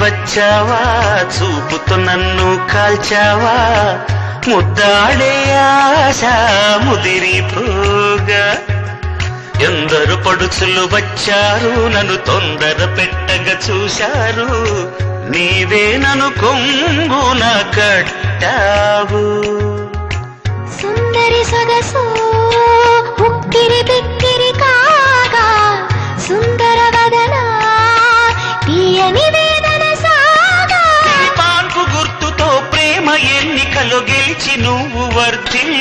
వచ్చావా చూపుతో నన్ను కాల్చావా ముద్దాడే ఆశ ముదిరిపోగా ఎందరు పడుచులు వచ్చారు నన్ను తొందర పెట్టగా చూశారు నీవే నన్ను కొంగున కట్టావు సుందరి సొగసు ఉక్కిరి బిక్కిరి కాగా సుందర వదన తీయని వేదన సాగా పాన్పు గుర్తుతో ప్రేమ ఎన్నికలో గెలిచి నువ్వు వర్ధిల్ల